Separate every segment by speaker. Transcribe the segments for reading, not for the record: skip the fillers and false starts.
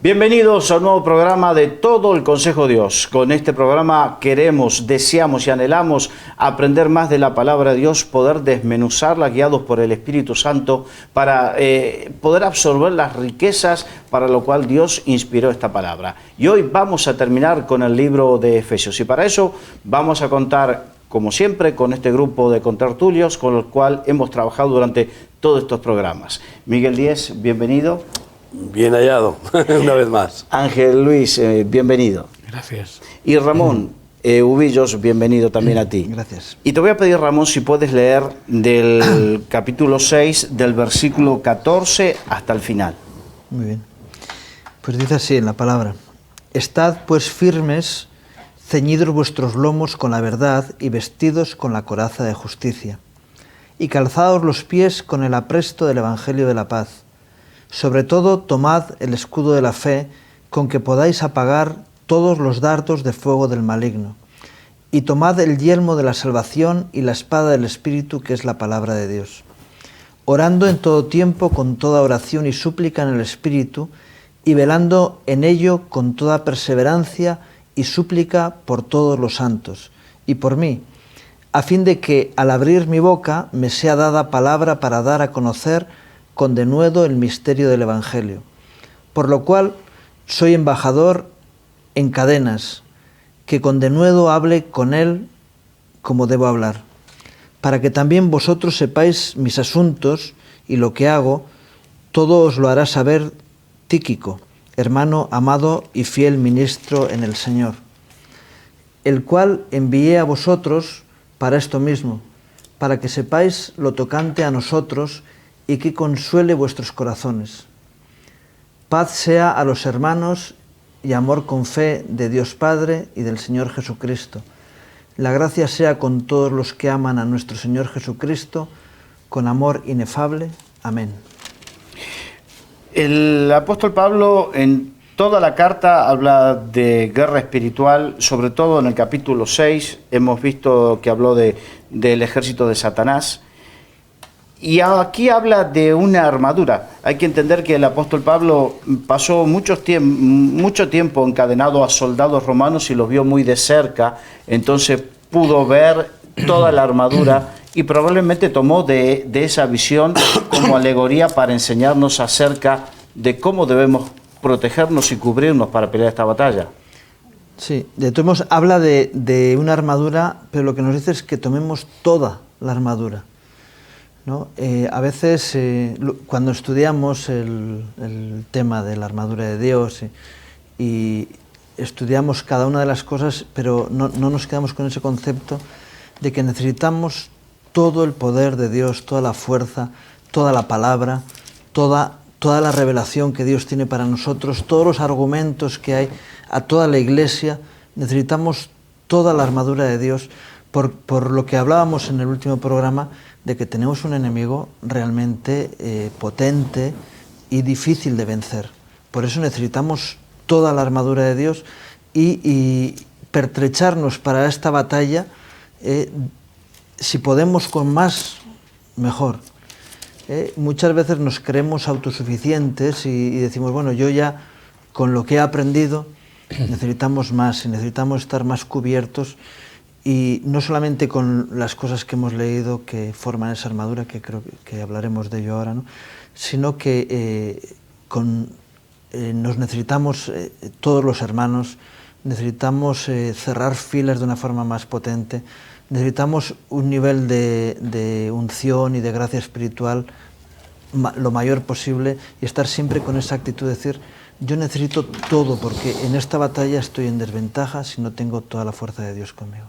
Speaker 1: Bienvenidos a un nuevo programa de Todo el Consejo de Dios. Con este programa queremos, deseamos y anhelamos aprender más de la palabra de Dios, poder desmenuzarla guiados por el Espíritu Santo para poder absorber las riquezas para lo cual Dios inspiró esta palabra. Y hoy vamos a terminar con el libro de Efesios y para eso vamos a contar, como siempre, con este grupo de contertulios con el cual hemos trabajado durante todos estos programas. Miguel Díez, bienvenido.
Speaker 2: Bien hallado, una vez más.
Speaker 1: Ángel Luis, bienvenido.
Speaker 3: Gracias.
Speaker 1: Y Ramón Ubillos, bienvenido también a ti.
Speaker 4: Gracias.
Speaker 1: Y te voy a pedir, Ramón, si puedes leer del capítulo 6, del versículo 14 hasta el final.
Speaker 4: Muy bien. Pues dice así en la palabra: Estad pues firmes, ceñidos vuestros lomos con la verdad y vestidos con la coraza de justicia, y calzados los pies con el apresto del Evangelio de la paz. Sobre todo, tomad el escudo de la fe, con que podáis apagar todos los dardos de fuego del maligno. Y tomad el yelmo de la salvación y la espada del Espíritu, que es la palabra de Dios. Orando en todo tiempo con toda oración y súplica en el Espíritu, y velando en ello con toda perseverancia y súplica por todos los santos, y por mí, a fin de que, al abrir mi boca, me sea dada palabra para dar a conocer con denuedo el misterio del Evangelio, por lo cual soy embajador en cadenas, que con denuedo hable con él como debo hablar, para que también vosotros sepáis mis asuntos y lo que hago. Todo os lo hará saber Tíquico, hermano amado y fiel ministro en el Señor, el cual envié a vosotros para esto mismo, para que sepáis lo tocante a nosotros y que consuele vuestros corazones. Paz sea a los hermanos y amor con fe de Dios Padre y del Señor Jesucristo. La gracia sea con todos los que aman a nuestro Señor Jesucristo, con amor inefable. Amén.
Speaker 1: El apóstol Pablo en toda la carta habla de guerra espiritual, sobre todo en el capítulo 6, hemos visto que habló del ejército de Satanás. Y aquí habla de una armadura. Hay que entender que el apóstol Pablo pasó mucho tiempo encadenado a soldados romanos y los vio muy de cerca, entonces pudo ver toda la armadura y probablemente tomó de esa visión como alegoría para enseñarnos acerca de cómo debemos protegernos y cubrirnos para pelear esta batalla.
Speaker 4: Sí, de todos modos habla de una armadura, pero lo que nos dice es que tomemos toda la armadura, ¿no? A veces cuando estudiamos el tema de la armadura de Dios y estudiamos cada una de las cosas, pero no nos quedamos con ese concepto de que necesitamos todo el poder de Dios, toda la fuerza, toda la palabra, toda la revelación que Dios tiene para nosotros, todos los argumentos que hay a toda la Iglesia. Necesitamos toda la armadura de Dios por lo que hablábamos en el último programa, de que tenemos un enemigo realmente potente y difícil de vencer. Por eso necesitamos toda la armadura de Dios y pertrecharnos para esta batalla, si podemos con más, mejor. Muchas veces nos creemos autosuficientes y decimos, bueno, yo ya con lo que he aprendido necesitamos más y necesitamos estar más cubiertos. Y no solamente con las cosas que hemos leído que forman esa armadura, que creo que hablaremos de ello ahora, ¿no? Sino que nos necesitamos, todos los hermanos, necesitamos cerrar filas de una forma más potente, necesitamos un nivel de unción y de gracia espiritual lo mayor posible y estar siempre con esa actitud de decir, yo necesito todo porque en esta batalla estoy en desventaja si no tengo toda la fuerza de Dios conmigo.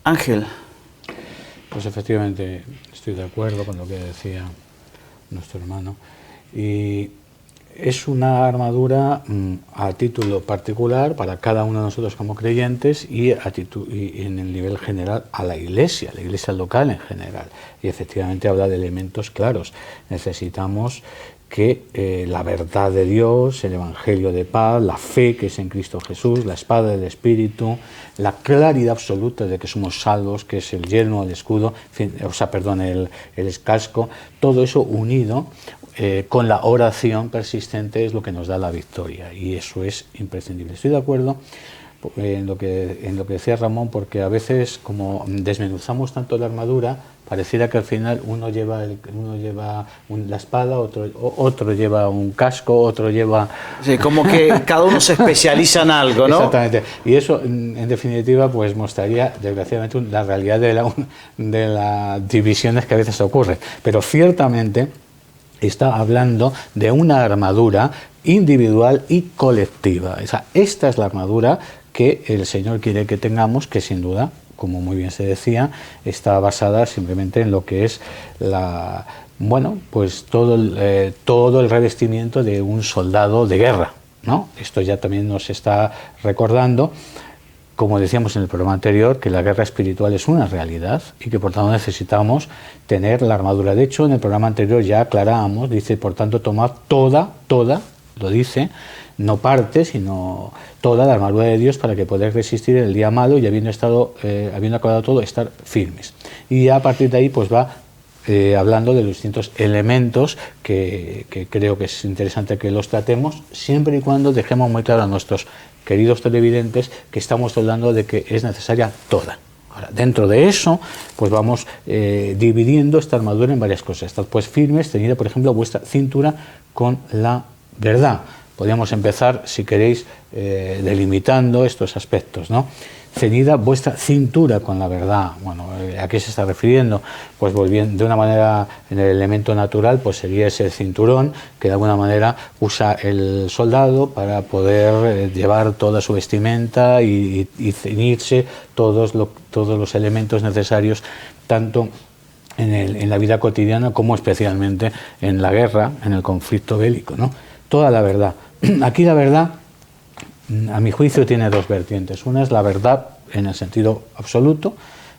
Speaker 1: Ángel.
Speaker 3: Pues efectivamente estoy de acuerdo con lo que decía nuestro hermano. Y es una armadura a título particular para cada uno de nosotros como creyentes y en el nivel general a la iglesia local en general. Y efectivamente habla de elementos claros. Necesitamos que la verdad de Dios, el Evangelio de paz, la fe que es en Cristo Jesús, la espada del Espíritu, la claridad absoluta de que somos salvos, que es el yelmo, el escudo, el casco, todo eso unido con la oración persistente es lo que nos da la victoria, y eso es imprescindible. Estoy de acuerdo en lo que decía Ramón, porque a veces, como desmenuzamos tanto la armadura, pareciera que al final uno lleva la espada, otro lleva un casco, otro lleva...
Speaker 1: Sí, como que cada uno se especializa en algo, ¿no?
Speaker 3: Exactamente. Y eso, en definitiva, pues mostraría, desgraciadamente, la realidad de las divisiones que a veces ocurren. Pero ciertamente está hablando de una armadura individual y colectiva. O sea, esta es la armadura que el Señor quiere que tengamos, que sin duda, como muy bien se decía, está basada simplemente en lo que es pues todo el revestimiento de un soldado de guerra, ¿no? Esto ya también nos está recordando, como decíamos en el programa anterior, que la guerra espiritual es una realidad y que por tanto necesitamos tener la armadura. De hecho, en el programa anterior ya aclarábamos, dice, por tanto, tomad toda, lo dice, no parte, sino toda la armadura de Dios para que podáis resistir el día malo y habiendo acabado todo, estar firmes. Y ya a partir de ahí pues va hablando de los distintos elementos que creo que es interesante que los tratemos, siempre y cuando dejemos muy claro a nuestros queridos televidentes que estamos hablando de que es necesaria toda. Ahora, dentro de eso, pues vamos dividiendo esta armadura en varias cosas. Estad pues firmes, ceñida, por ejemplo, vuestra cintura con la verdad. Podríamos empezar, si queréis, delimitando estos aspectos, ¿no? Ceñida vuestra cintura con la verdad. Bueno, ¿a qué se está refiriendo? Pues volviendo de una manera, en el elemento natural, pues sería ese cinturón que de alguna manera usa el soldado para poder llevar toda su vestimenta y ceñirse todos los elementos necesarios, tanto en la vida cotidiana como especialmente en la guerra, en el conflicto bélico, ¿no? Toda la verdad. Aquí la verdad, a mi juicio, tiene dos vertientes. Una es la verdad en el sentido absoluto,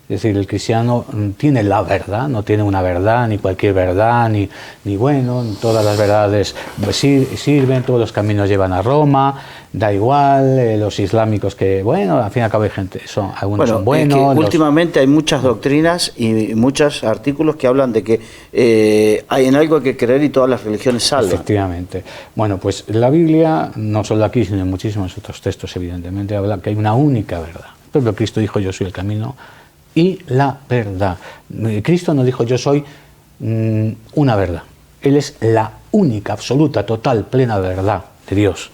Speaker 3: es decir, el cristiano tiene la verdad, no tiene una verdad, ni cualquier verdad, ni bueno, todas las verdades sirven, todos los caminos llevan a Roma, da igual, los islámicos que, bueno, al fin y al cabo hay gente, algunos son buenos.
Speaker 1: Es que últimamente hay muchas doctrinas y muchos artículos que hablan de que hay en algo que creer y todas las religiones salvan.
Speaker 3: Efectivamente. Bueno, pues la Biblia, no solo aquí, sino en muchísimos otros textos, evidentemente, habla que hay una única verdad. Pero Cristo dijo, yo soy el camino y la verdad. Cristo no dijo, yo soy una verdad. Él es la única, absoluta, total, plena verdad de Dios,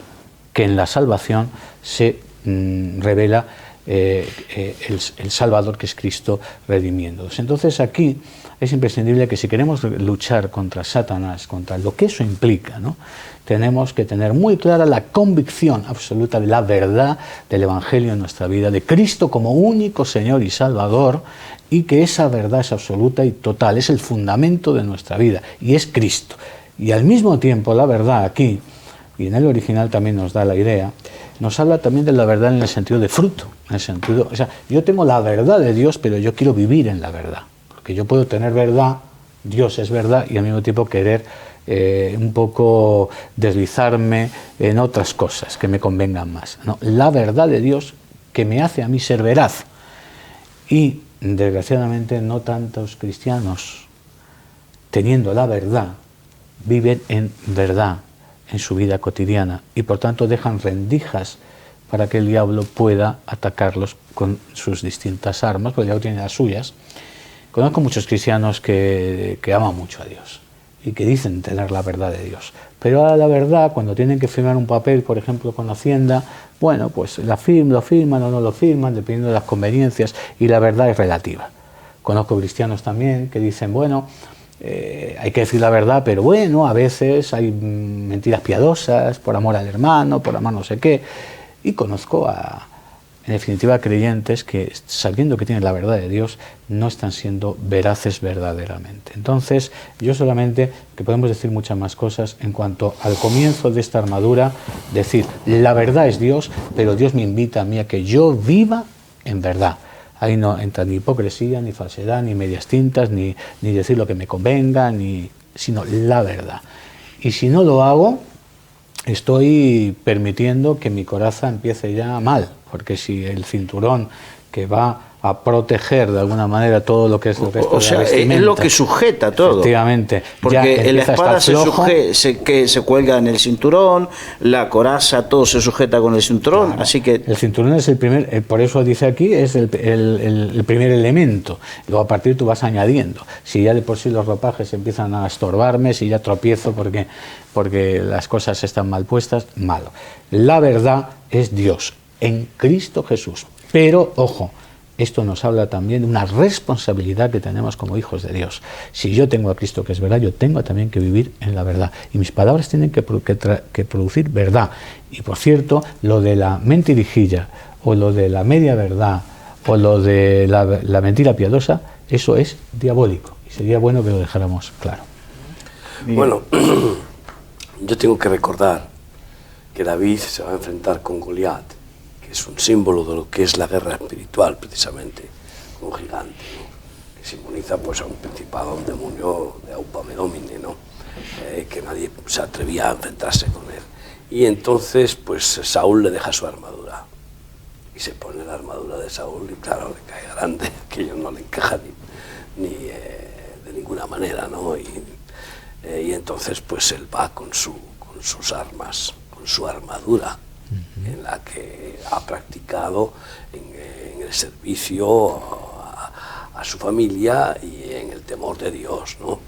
Speaker 3: que en la salvación se revela el Salvador, que es Cristo, redimiéndonos. Entonces aquí es imprescindible que si queremos luchar contra Satanás, contra lo que eso implica, ¿no?, tenemos que tener muy clara la convicción absoluta de la verdad del Evangelio en nuestra vida, de Cristo como único Señor y Salvador, y que esa verdad es absoluta y total, es el fundamento de nuestra vida, y es Cristo. Y al mismo tiempo la verdad aquí, y en el original también nos da la idea, nos habla también de la verdad en el sentido de fruto, en el sentido, o sea, yo tengo la verdad de Dios, pero yo quiero vivir en la verdad, porque yo puedo tener verdad, Dios es verdad, y al mismo tiempo querer un poco deslizarme en otras cosas que me convengan más, ¿no? La verdad de Dios que me hace a mí ser veraz. Y desgraciadamente no tantos cristianos, teniendo la verdad, viven en verdad en su vida cotidiana y por tanto dejan rendijas para que el diablo pueda atacarlos con sus distintas armas, porque el diablo tiene las suyas. Conozco muchos cristianos que aman mucho a Dios y que dicen tener la verdad de Dios, pero a la verdad, cuando tienen que firmar un papel, por ejemplo, con Hacienda, bueno, pues lo firman o no lo firman, dependiendo de las conveniencias, y la verdad es relativa. Conozco cristianos también que dicen, bueno, hay que decir la verdad, pero bueno, a veces hay mentiras piadosas, por amor al hermano, por amor no sé qué, y conozco en definitiva, creyentes que, sabiendo que tienen la verdad de Dios, no están siendo veraces verdaderamente. Entonces, yo solamente, que podemos decir muchas más cosas en cuanto al comienzo de esta armadura, decir, la verdad es Dios, pero Dios me invita a mí a que yo viva en verdad. Ahí no entra ni hipocresía, ni falsedad, ni medias tintas, ni decir lo que me convenga, sino la verdad. Y si no lo hago, estoy permitiendo que mi coraza empiece ya mal, porque si el cinturón que va a proteger de alguna manera todo lo que es el resto de la vestimenta.
Speaker 1: Es lo que sujeta todo.
Speaker 3: Efectivamente.
Speaker 1: Porque la espada se cuelga en el cinturón, la coraza, todo se sujeta con el cinturón, claro. Así que...
Speaker 3: El cinturón es el primer, por eso dice aquí, es el primer elemento. Luego a partir tú vas añadiendo. Si ya de por sí los ropajes empiezan a estorbarme, si ya tropiezo porque las cosas están mal puestas, malo. La verdad es Dios, en Cristo Jesús. Pero, ojo, esto nos habla también de una responsabilidad que tenemos como hijos de Dios. Si yo tengo a Cristo, que es verdad, yo tengo también que vivir en la verdad. Y mis palabras tienen que producir verdad. Y por cierto, lo de la mentirijilla, o lo de la media verdad, o lo de la mentira piadosa, eso es diabólico. Y sería bueno que lo dejáramos claro.
Speaker 1: Bien.
Speaker 2: Bueno, yo tengo que recordar que David se va a enfrentar con Goliat, que es un símbolo de lo que es la guerra espiritual, precisamente, un gigante, ¿no? Que simboliza pues a un principado, a un demonio de Aupame Domine, ¿no? Que nadie se atrevía a enfrentarse con él. Y entonces pues Saúl le deja su armadura y se pone la armadura de Saúl y claro, le cae grande, que ello no le encaja ni de ninguna manera, ¿no? Y entonces pues él va con sus armas, con su armadura, en la que ha practicado en el servicio a su familia y en el temor de Dios, ¿no?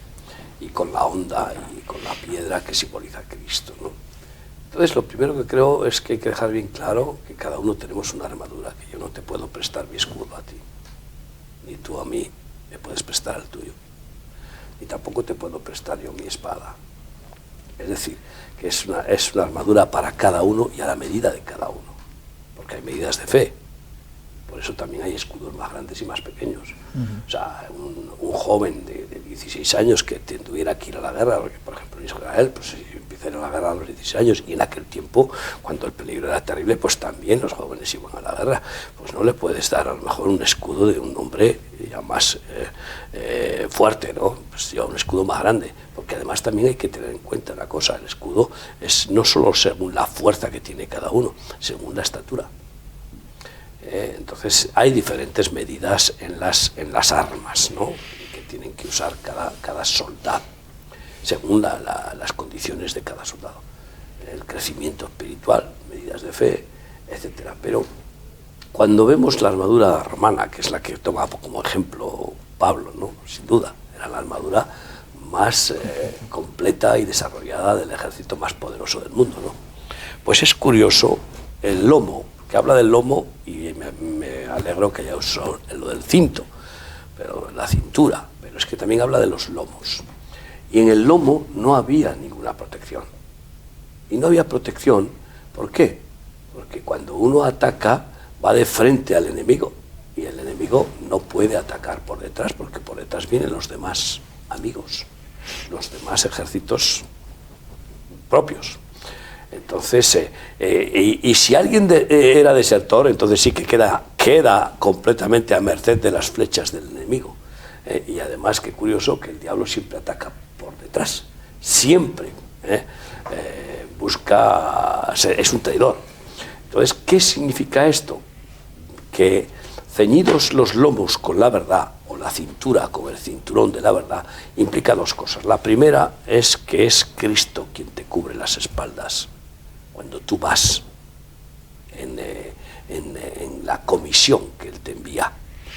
Speaker 2: Y con la honda y con la piedra que simboliza a Cristo, ¿no? Entonces lo primero que creo es que hay que dejar bien claro que cada uno tenemos una armadura, que yo no te puedo prestar mi escudo a ti, ni tú a mí me puedes prestar el tuyo, ni tampoco te puedo prestar yo mi espada. Es decir, que es una armadura para cada uno y a la medida de cada uno, porque hay medidas de fe. Por eso también hay escudos más grandes y más pequeños. O sea, un joven de 16 años que tuviera que ir a la guerra, porque, por ejemplo, en Israel, pues empieza a ir a la guerra a los 16 años, y en aquel tiempo, cuando el peligro era terrible, pues también los jóvenes iban a la guerra. Pues no le puedes dar a lo mejor un escudo de un hombre ya más fuerte, ¿no? Pues ya un escudo más grande, porque además también hay que tener en cuenta una cosa: el escudo es no solo según la fuerza que tiene cada uno, según la estatura. Entonces hay diferentes medidas en las armas, ¿no? Que tienen que usar cada soldado, según las condiciones de cada soldado. El crecimiento espiritual, medidas de fe, etcétera. Pero cuando vemos la armadura romana, que es la que toma como ejemplo Pablo, ¿no? Sin duda, era la armadura más completa y desarrollada del ejército más poderoso del mundo, ¿no? Pues es curioso el lomo, que habla del lomo, y me alegro que haya usado lo del cinto, pero la cintura, pero es que también habla de los lomos. Y en el lomo no había ninguna protección. Y no había protección, ¿por qué? Porque cuando uno ataca, va de frente al enemigo, y el enemigo no puede atacar por detrás, porque por detrás vienen los demás amigos, los demás ejércitos propios. Entonces, y si alguien era desertor, entonces sí que queda completamente a merced de las flechas del enemigo. Y además, qué curioso que el diablo siempre ataca por detrás, siempre busca, es un traidor. Entonces, ¿qué significa esto? Que ceñidos los lomos con la verdad, o la cintura con el cinturón de la verdad, implica dos cosas. La primera es que es Cristo quien te cubre las espaldas cuando tú vas en la comisión que Él te envía,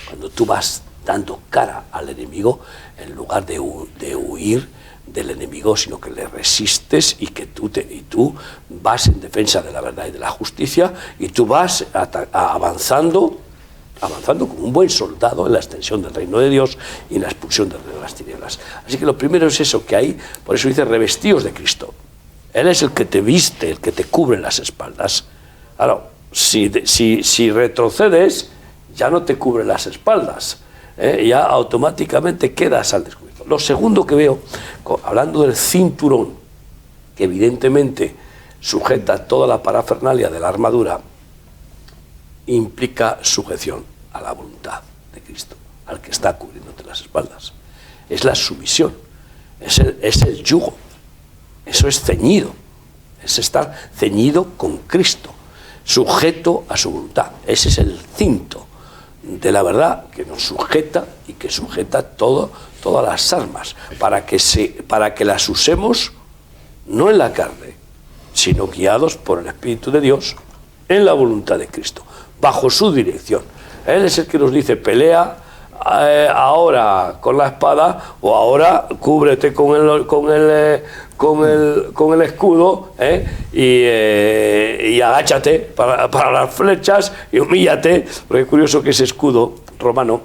Speaker 2: cuando tú vas dando cara al enemigo, en lugar de huir del enemigo, sino que le resistes, y que tú vas en defensa de la verdad y de la justicia, y tú vas avanzando como un buen soldado en la extensión del reino de Dios y en la expulsión del reino de las tinieblas. Así que lo primero es eso, que hay, por eso dice revestidos de Cristo. Él es el que te viste, el que te cubre las espaldas. Claro, si retrocedes, ya no te cubre las espaldas, ya automáticamente quedas al descubierto. Lo segundo que veo, hablando del cinturón, que evidentemente sujeta toda la parafernalia de la armadura, implica sujeción a la voluntad de Cristo, al que está cubriéndote las espaldas. Es la sumisión, es el yugo. Eso es ceñido, es estar ceñido con Cristo, sujeto a su voluntad. Ese es el cinto de la verdad que nos sujeta y que sujeta todas las armas, para que las usemos no en la carne, sino guiados por el Espíritu de Dios en la voluntad de Cristo, bajo su dirección. Él es el que nos dice: pelea ahora con la espada, o ahora cúbrete con el escudo, y agáchate para las flechas y humíllate. Porque es curioso que ese escudo romano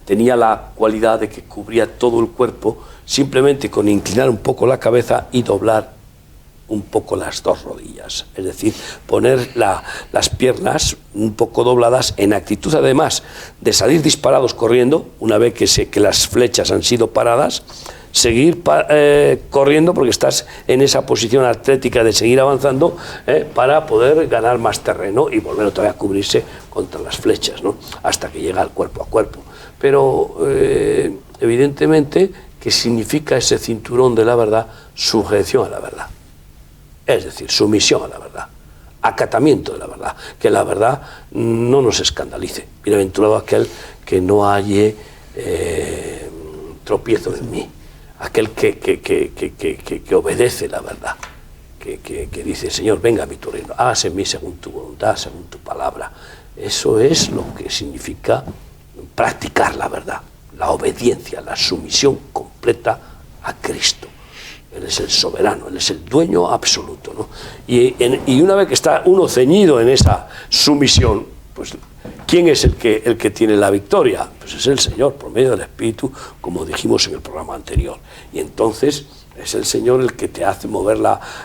Speaker 2: tenía la cualidad de que cubría todo el cuerpo, simplemente con inclinar un poco la cabeza y doblar un poco las dos rodillas, es decir, poner las piernas un poco dobladas, en actitud además de salir disparados corriendo, una vez que las flechas han sido paradas, seguir corriendo, porque estás en esa posición atlética de seguir avanzando, para poder ganar más terreno y volver otra vez a cubrirse contra las flechas, ¿no?, hasta que llega al cuerpo a cuerpo. Pero evidentemente, ¿qué significa ese cinturón de la verdad? Sujeción a la verdad. Es decir, sumisión a la verdad, acatamiento de la verdad, que la verdad no nos escandalice. Bienaventurado aquel que no halle tropiezo en mí, aquel que obedece la verdad, que dice: Señor, venga a mí tu reino, hágase en mí según tu voluntad, según tu palabra. Eso es lo que significa practicar la verdad, la obediencia, la sumisión completa a Cristo. Él es el soberano, Él es el dueño absoluto, ¿no? Y una vez que está uno ceñido en esa sumisión, pues ¿quién es el que tiene la victoria? Pues es el Señor, por medio del Espíritu, como dijimos en el programa anterior. Y entonces es el Señor el que te hace mover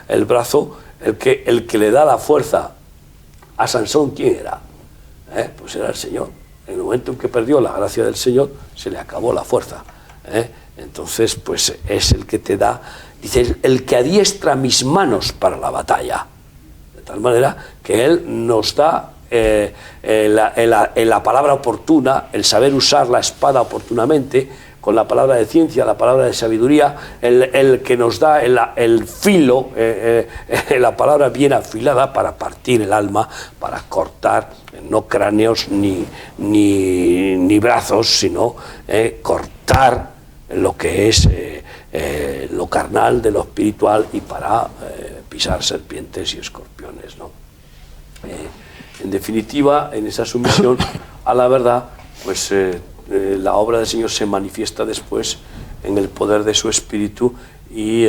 Speaker 2: el brazo, el que le da la fuerza a Sansón. ¿Quién era? Pues era el Señor. En el momento en que perdió la gracia del Señor, se le acabó la fuerza. Entonces, pues es el que te da, dice, el que adiestra mis manos para la batalla, de tal manera que Él nos da la palabra oportuna, el saber usar la espada oportunamente, con la palabra de ciencia, la palabra de sabiduría, el que nos da el filo, la palabra bien afilada para partir el alma, para cortar no cráneos ni brazos, sino cortar lo que es lo carnal de lo espiritual, y para pisar serpientes y escorpiones, ¿no? En definitiva, en esa sumisión a la verdad, pues la obra del Señor se manifiesta después en el poder de su Espíritu, y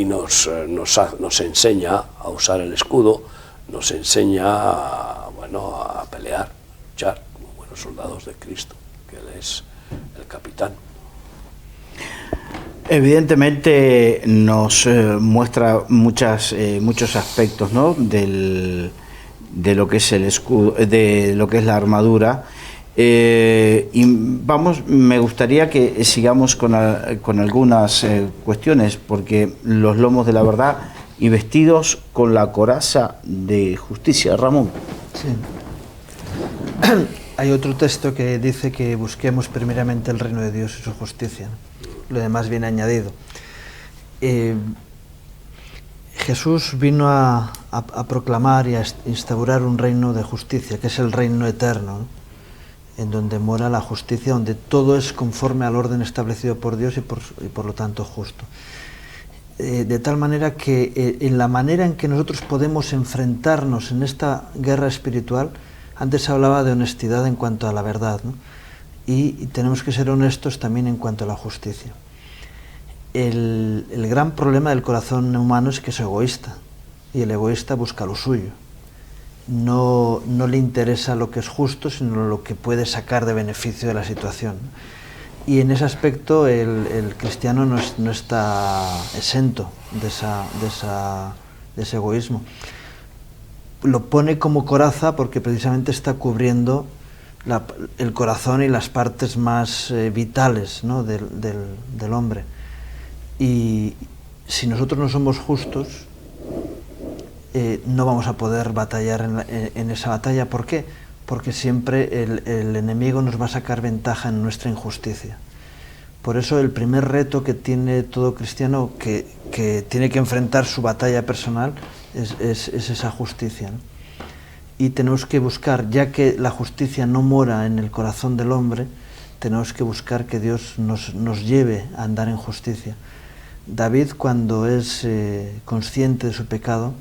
Speaker 2: nos enseña a usar el escudo, nos enseña a pelear, a luchar como buenos soldados de Cristo, que Él es el capitán.
Speaker 1: Evidentemente nos muestra muchos aspectos, ¿no?, de lo que es el escudo, de lo que es la armadura. Y me gustaría que sigamos con algunas cuestiones, porque los lomos de la verdad y vestidos con la coraza de justicia. Ramón.
Speaker 4: Sí. Hay otro texto que dice que busquemos primeramente el reino de Dios y su justicia, ¿no? Lo demás viene añadido. Jesús vino a proclamar y a instaurar un reino de justicia, que es el reino eterno, ¿no?, en donde mora la justicia, donde todo es conforme al orden establecido por Dios y por lo tanto justo. De tal manera que en la manera en que nosotros podemos enfrentarnos en esta guerra espiritual, antes se hablaba de honestidad en cuanto a la verdad, ¿no?, y tenemos que ser honestos también en cuanto a la justicia. El gran problema del corazón humano es que es egoísta, y el egoísta busca lo suyo. No le interesa lo que es justo, sino lo que puede sacar de beneficio de la situación. Y en ese aspecto el cristiano no está exento de ese egoísmo. Lo pone como coraza porque precisamente está cubriendo el corazón y las partes más vitales, ¿no?, del hombre. Y si nosotros no somos justos, no vamos a poder batallar en esa batalla. ¿Por qué? Porque siempre el enemigo nos va a sacar ventaja en nuestra injusticia. Por eso el primer reto que tiene todo cristiano que tiene que enfrentar su batalla personal es esa justicia, ¿no? y tenemos que buscar, ya que la justicia no mora en el corazón del hombre, tenemos que buscar que Dios nos lleve a andar en justicia. David, cuando es consciente de su pecado,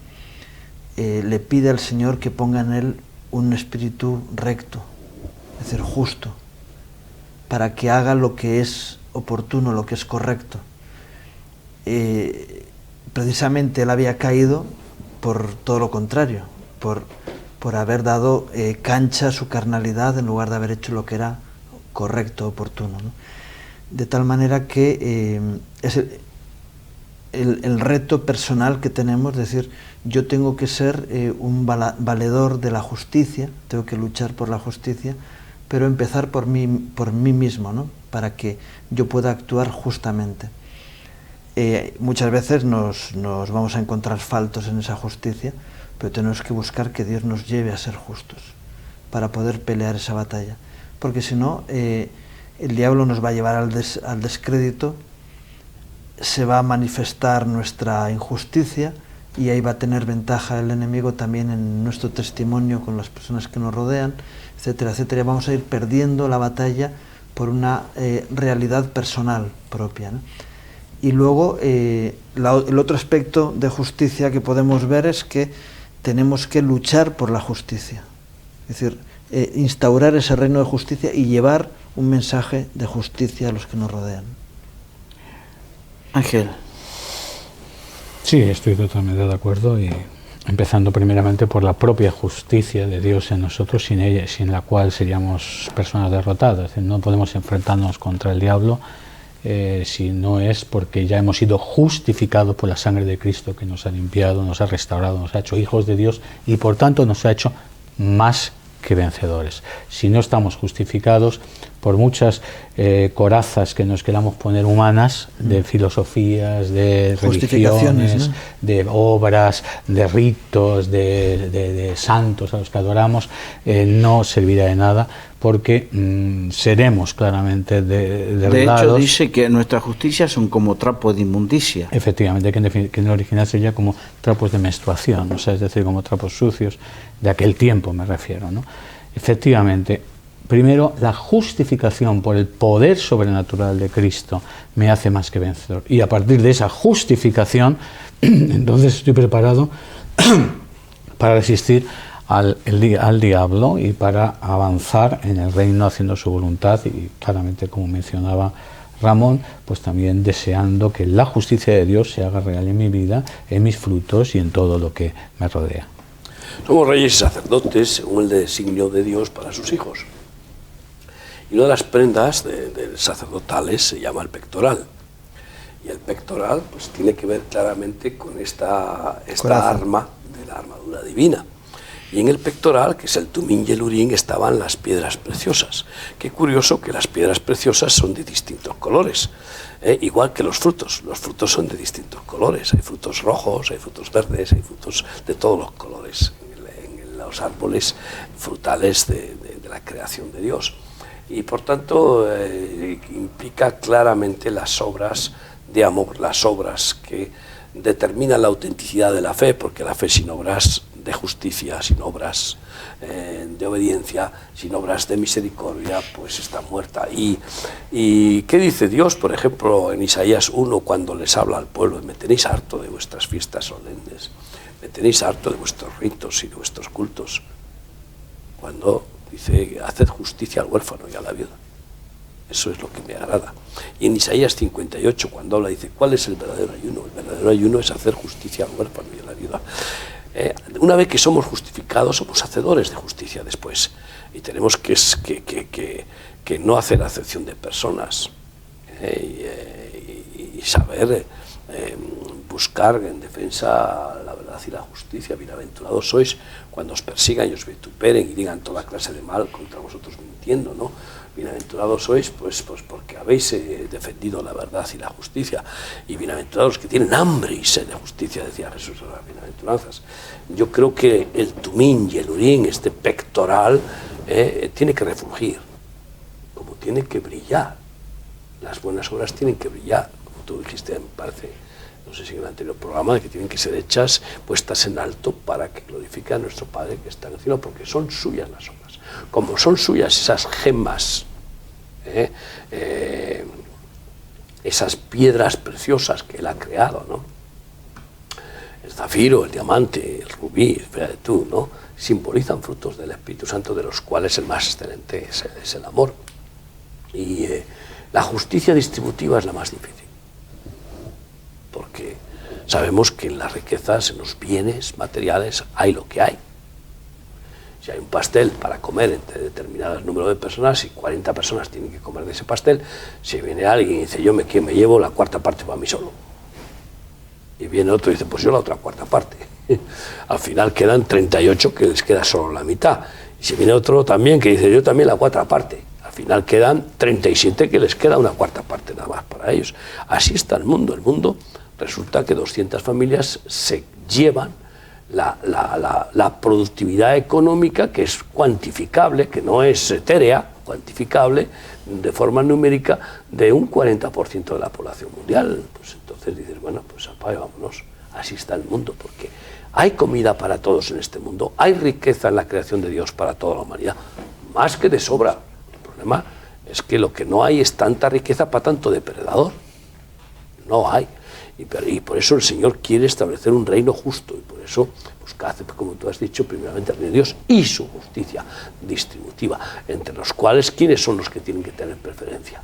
Speaker 4: le pide al Señor que ponga en él un espíritu recto, es decir, justo, para que haga lo que es oportuno, lo que es correcto. Precisamente él había caído por todo lo contrario, por haber dado cancha a su carnalidad en lugar de haber hecho lo que era correcto, oportuno, ¿no? De tal manera que es el reto personal que tenemos, es decir, yo tengo que ser un valedor de la justicia, tengo que luchar por la justicia, pero empezar por mí mismo, ¿no? Para que yo pueda actuar justamente. Muchas veces nos vamos a encontrar faltos en esa justicia, pero tenemos que buscar que Dios nos lleve a ser justos para poder pelear esa batalla, porque si no, el diablo nos va a llevar al descrédito, se va a manifestar nuestra injusticia y ahí va a tener ventaja el enemigo también en nuestro testimonio con las personas que nos rodean, etcétera, etcétera. Vamos a ir perdiendo la batalla por una realidad personal propia, ¿no? Y luego el otro aspecto de justicia que podemos ver es que tenemos que luchar por la justicia, es decir, instaurar ese reino de justicia y llevar un mensaje de justicia a los que nos rodean.
Speaker 1: Ángel.
Speaker 3: Sí, estoy totalmente de acuerdo, y empezando primeramente por la propia justicia de Dios en nosotros, sin ella, sin la cual seríamos personas derrotadas. Es decir, no podemos enfrentarnos contra el diablo si no es porque ya hemos sido justificados por la sangre de Cristo, que nos ha limpiado, nos ha restaurado, nos ha hecho hijos de Dios y por tanto nos ha hecho más que vencedores. Si no estamos justificados, por muchas corazas que nos queramos poner humanas, de filosofías, de religiones, ¿no?, de obras, de ritos, de santos a los que adoramos, no servirá de nada, porque seremos claramente derribados.
Speaker 1: De hecho, dice que nuestras justicias son como trapos de inmundicia.
Speaker 3: Efectivamente, que en el original sería como trapos de menstruación, o sea, es decir, como trapos sucios de aquel tiempo, me refiero, ¿no? Efectivamente, primero, la justificación por el poder sobrenatural de Cristo me hace más que vencedor. Y a partir de esa justificación, entonces estoy preparado para resistir al diablo y para avanzar en el reino haciendo su voluntad, y claramente, como mencionaba Ramón, pues también deseando que la justicia de Dios se haga real en mi vida, en mis frutos y en todo lo que me rodea.
Speaker 2: Somos reyes y sacerdotes según el designio de Dios para sus hijos. Y una de las prendas sacerdotales se llama el pectoral. Y el pectoral pues tiene que ver claramente con esta arma de la armadura divina. Y en el pectoral, que es el tumín y el urín, estaban las piedras preciosas. Qué curioso que las piedras preciosas son de distintos colores, igual que los frutos. Los frutos son de distintos colores. Hay frutos rojos, hay frutos verdes, hay frutos de todos los colores en los árboles frutales de la creación de Dios. Y por tanto implica claramente las obras de amor, las obras que determinan la autenticidad de la fe, porque la fe sin obras de justicia, sin obras de obediencia, sin obras de misericordia, pues está muerta. ¿Y qué dice Dios, por ejemplo, en Isaías 1, cuando les habla al pueblo? Me tenéis harto de vuestras fiestas solemnes, me tenéis harto de vuestros ritos y de vuestros cultos. Cuando dice, haced justicia al huérfano y a la viuda. Eso es lo que me agrada. Y en Isaías 58, cuando habla, dice, ¿cuál es el verdadero ayuno? El verdadero ayuno es hacer justicia al huérfano y a la viuda. Una vez que somos justificados, somos hacedores de justicia después. Y tenemos que no hacer acepción de personas y saber buscar en defensa la verdad y la justicia. Bienaventurados sois cuando os persigan y os vituperen y digan toda clase de mal contra vosotros mintiendo, ¿no? Bienaventurados sois pues porque habéis defendido la verdad y la justicia. Y bienaventurados que tienen hambre y sed de justicia, decía Jesús en las bienaventuranzas. Yo creo que el tumín y el urín, este pectoral, tiene que refulgir, como tiene que brillar. Las buenas obras tienen que brillar, como tú dijiste, me parece no sé si en el anterior programa, de que tienen que ser hechas, puestas en alto para que glorifique a nuestro Padre que está en el cielo, porque son suyas las obras. Como son suyas esas gemas, esas piedras preciosas que Él ha creado, ¿no? El zafiro, el diamante, el rubí, fíjate tú, ¿no? Simbolizan frutos del Espíritu Santo, de los cuales el más excelente es el amor. Y la justicia distributiva es la más difícil, porque sabemos que en las riquezas, en los bienes materiales, hay lo que hay. Si hay un pastel para comer entre determinado número de personas y 40 personas tienen que comer de ese pastel, si viene alguien y dice, yo me llevo la cuarta parte para mí solo, y viene otro y dice, pues yo la otra cuarta parte, al final quedan 38 que les queda solo la mitad, y si viene otro también que dice, yo también la cuarta parte, al final quedan 37 que les queda una cuarta parte nada más para ellos. Así está el mundo. Resulta que 200 familias se llevan la productividad económica, que es cuantificable, que no es etérea, cuantificable de forma numérica, de un 40% de la población mundial. Pues entonces dices, bueno, pues apague, vámonos. Así está el mundo, porque hay comida para todos en este mundo, hay riqueza en la creación de Dios para toda la humanidad, más que de sobra. El problema es que lo que no hay es tanta riqueza para tanto depredador. No hay. Y por eso el Señor quiere establecer un reino justo, y por eso busca, como tú has dicho, primeramente el reino de Dios y su justicia distributiva, entre los cuales, ¿quiénes son los que tienen que tener preferencia?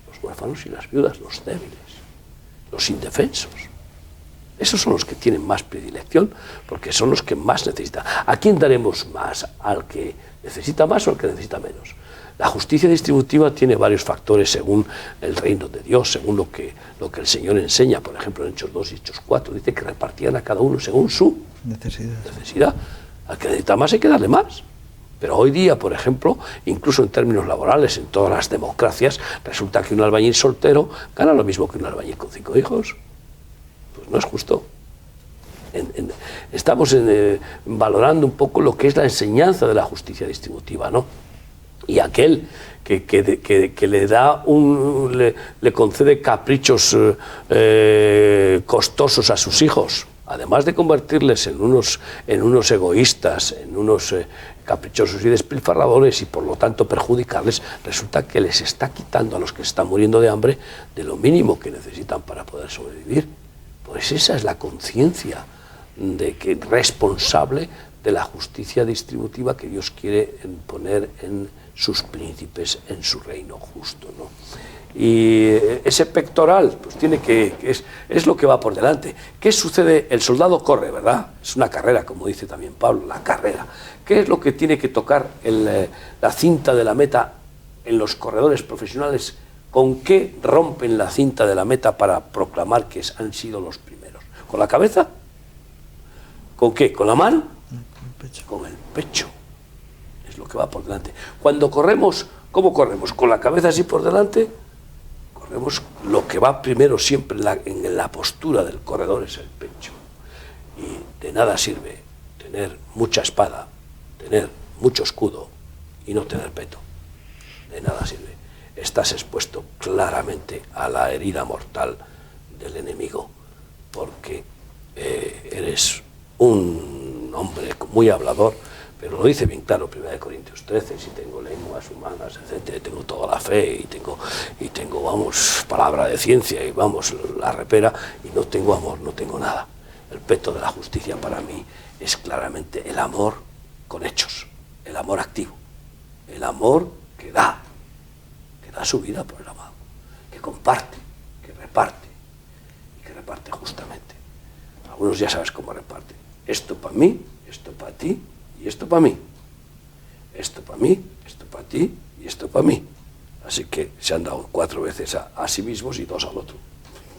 Speaker 2: Los huérfanos y las viudas, los débiles, los indefensos. Esos son los que tienen más predilección, porque son los que más necesitan. ¿A quién daremos más? ¿Al que necesita más o al que necesita menos? La justicia distributiva tiene varios factores según el reino de Dios, según lo que el Señor enseña. Por ejemplo, en Hechos 2 y Hechos 4 dice que repartían a cada uno según su necesidad. Al que necesita más hay que darle más. Pero hoy día, por ejemplo, incluso en términos laborales, en todas las democracias, resulta que un albañil soltero gana lo mismo que un albañil con 5 hijos. Pues no es justo. Estamos valorando un poco lo que es la enseñanza de la justicia distributiva, ¿no? Y aquel que le da le concede caprichos costosos a sus hijos, además de convertirles en unos egoístas, en unos caprichosos y despilfarradores, y por lo tanto perjudicarles, resulta que les está quitando a los que están muriendo de hambre de lo mínimo que necesitan para poder sobrevivir. Pues esa es la conciencia responsable de la justicia distributiva que Dios quiere poner en sus príncipes, en su reino justo, ¿no? Y ese pectoral, pues es lo que va por delante. ¿Qué sucede? El soldado corre, ¿verdad? Es una carrera, como dice también Pablo, la carrera. ¿Qué es lo que tiene que tocar la cinta de la meta en los corredores profesionales? ¿Con qué rompen la cinta de la meta para proclamar que han sido los primeros? ¿Con la cabeza? ¿Con qué? ¿Con la mano? Con el pecho. Es lo que va por delante. Cuando corremos, ¿cómo corremos? ¿Con la cabeza así por delante? Corremos, lo que va primero siempre en la postura del corredor es el pecho. Y de nada sirve tener mucha espada, tener mucho escudo y no tener peto. De nada sirve. Estás expuesto claramente a la herida mortal del enemigo, porque eres un hombre muy hablador, pero lo dice bien claro 1 Corintios 13, si tengo lenguas humanas, etcétera, tengo toda la fe y tengo, vamos, palabra de ciencia y vamos, la repera, y no tengo amor, no tengo nada. El peto de la justicia para mí es claramente el amor con hechos, el amor activo, el amor que da su vida por el amado, que comparte, que reparte, y que reparte justamente. Algunos ya sabes cómo reparten. Esto para mí, esto para ti y esto para mí. Esto para mí, esto para ti y esto para mí. Así que se han dado 4 veces a sí mismos y 2 al otro.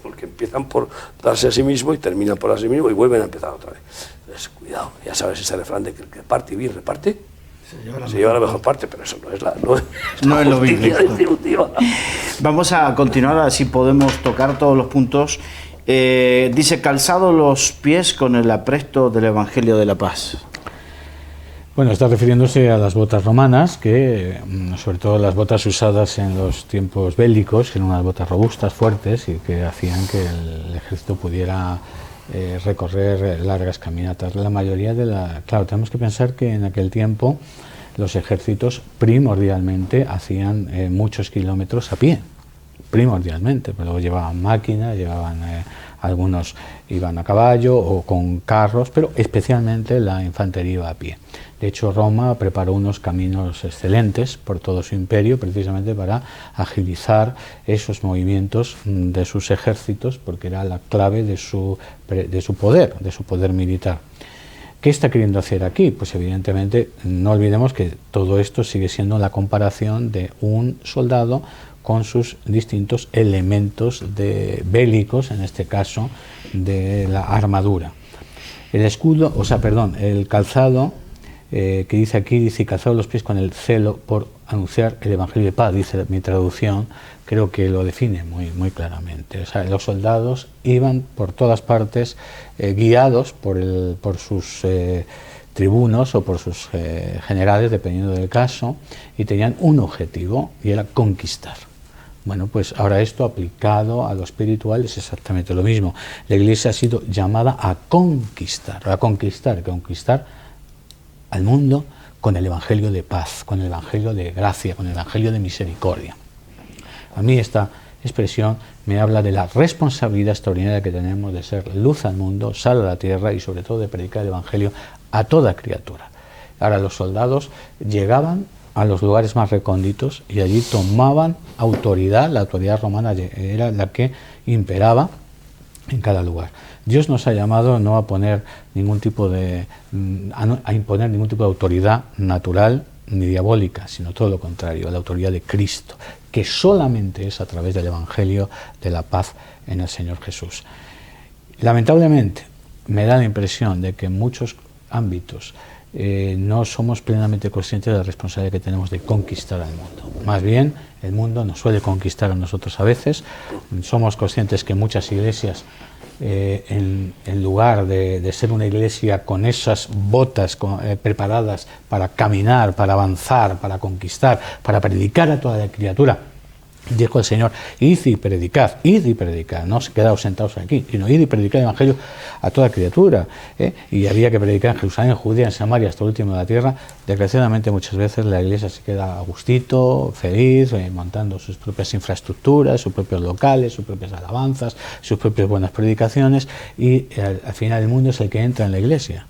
Speaker 2: Porque empiezan por darse a sí mismo y terminan por a sí mismo y vuelven a empezar otra vez. Entonces, cuidado, ya sabes ese refrán de que el que parte y bien reparte, se lleva la mejor parte, pero eso no es lo bíblico.
Speaker 1: Vamos a continuar, así podemos tocar todos los puntos. Dice, calzado los pies con el apresto del Evangelio de la Paz.
Speaker 3: Bueno, está refiriéndose a las botas romanas, que sobre todo las botas usadas en los tiempos bélicos, que eran unas botas robustas, fuertes, y que hacían que el ejército pudiera recorrer largas caminatas. La mayoría de la... Claro, tenemos que pensar que en aquel tiempo los ejércitos primordialmente hacían muchos kilómetros a pie, primordialmente, pero luego llevaban máquinas, algunos iban a caballo o con carros, pero especialmente la infantería iba a pie. De hecho, Roma preparó unos caminos excelentes por todo su imperio, precisamente para agilizar esos movimientos de sus ejércitos, porque era la clave de su poder militar. ¿Qué está queriendo hacer aquí? Pues evidentemente no olvidemos que todo esto sigue siendo la comparación de un soldado con sus distintos elementos bélicos, en este caso de la armadura. El calzado, que dice aquí, dice calzado los pies con el celo por anunciar el Evangelio de paz, dice mi traducción, creo que lo define muy claramente. O sea, los soldados iban por todas partes guiados por sus tribunos o por sus generales, dependiendo del caso, y tenían un objetivo, y era conquistar. Bueno, pues ahora esto aplicado a lo espiritual es exactamente lo mismo. La Iglesia ha sido llamada a conquistar al mundo con el Evangelio de paz, con el Evangelio de gracia, con el Evangelio de misericordia. A mí esta expresión me habla de la responsabilidad extraordinaria que tenemos de ser luz al mundo, sal a la tierra y sobre todo de predicar el Evangelio a toda criatura. Ahora los soldados llegaban a los lugares más recónditos y allí tomaban autoridad, la autoridad romana era la que imperaba en cada lugar. Dios nos ha llamado no a poner ningún tipo a imponer ningún tipo de autoridad natural ni diabólica, sino todo lo contrario, la autoridad de Cristo, que solamente es a través del Evangelio de la paz en el Señor Jesús. Lamentablemente, me da la impresión de que en muchos ámbitos no somos plenamente conscientes de la responsabilidad que tenemos de conquistar al mundo. Más bien, el mundo nos suele conquistar a nosotros a veces. Somos conscientes que muchas iglesias, en lugar de ser una iglesia con esas botas preparadas para caminar, para avanzar, para conquistar, para predicar a toda la criatura, dijo el Señor, id y predicad, no os quedaos sentados aquí, sino id y predicad el Evangelio a toda criatura, y había que predicar en Jerusalén, en Judea, en Samaria, hasta el último de la tierra. Desgraciadamente muchas veces la iglesia se queda a gustito, feliz, montando sus propias infraestructuras, sus propios locales, sus propias alabanzas, sus propias buenas predicaciones, y al final el mundo es el que entra en la iglesia,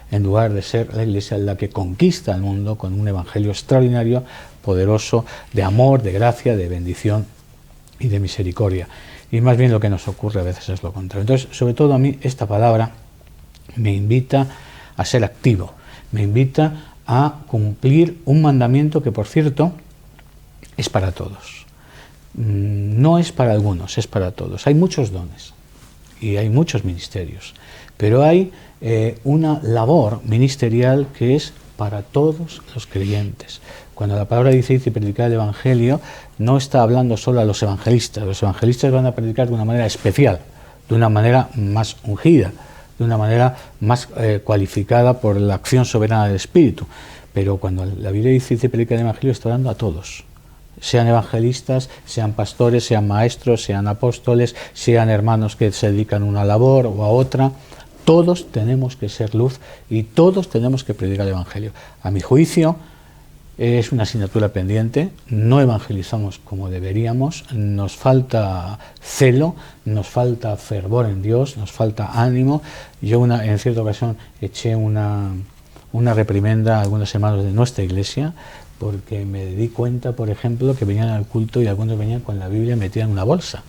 Speaker 3: en lugar de ser la iglesia la que conquista el mundo con un evangelio extraordinario, poderoso, de amor, de gracia, de bendición y de misericordia. Y más bien lo que nos ocurre a veces es lo contrario. Entonces, sobre todo a mí esta palabra me invita a ser activo, me invita a cumplir un mandamiento que, por cierto, es para todos. No es para algunos, es para todos. Hay muchos dones y hay muchos ministerios, pero hay una labor ministerial que es para todos los creyentes. Cuando la palabra dice y predicar el Evangelio, no está hablando solo a los evangelistas. Los evangelistas van a predicar de una manera especial, de una manera más ungida, de una manera más cualificada por la acción soberana del Espíritu. Pero cuando la Biblia dice y predicar el Evangelio, está hablando a todos. Sean evangelistas, sean pastores, sean maestros, sean apóstoles, sean hermanos que se dedican a una labor o a otra. Todos tenemos que ser luz y todos tenemos que predicar el Evangelio. A mi juicio, es una asignatura pendiente, no evangelizamos como deberíamos, nos falta celo, nos falta fervor en Dios, nos falta ánimo. Yo en cierta ocasión eché una reprimenda a algunos hermanos de nuestra iglesia porque me di cuenta, por ejemplo, que venían al culto y algunos venían con la Biblia metida en una bolsa.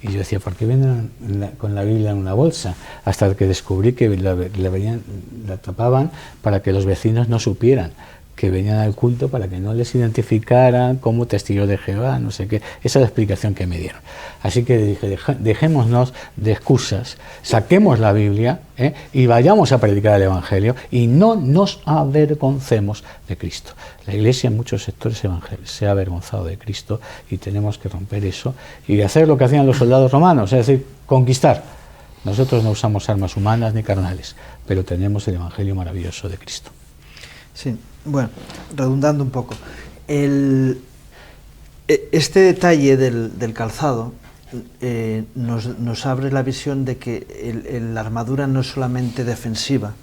Speaker 3: Y yo decía, ¿por qué vienen con la Biblia en una bolsa? Hasta que descubrí que la tapaban para que los vecinos no supieran que venían al culto, para que no les identificaran como testigos de Jehová, no sé qué. Esa es la explicación que me dieron. Así que dije, dejémonos de excusas, saquemos la Biblia y vayamos a predicar el Evangelio y no nos avergoncemos de Cristo. La Iglesia en muchos sectores evangélicos se ha avergonzado de Cristo y tenemos que romper eso y hacer lo que hacían los soldados romanos, es decir, conquistar. Nosotros no usamos armas humanas ni carnales, pero tenemos el Evangelio maravilloso de Cristo.
Speaker 4: Sí, bueno, redundando un poco. Este detalle del calzado nos abre la visión de que la armadura no es solamente defensiva,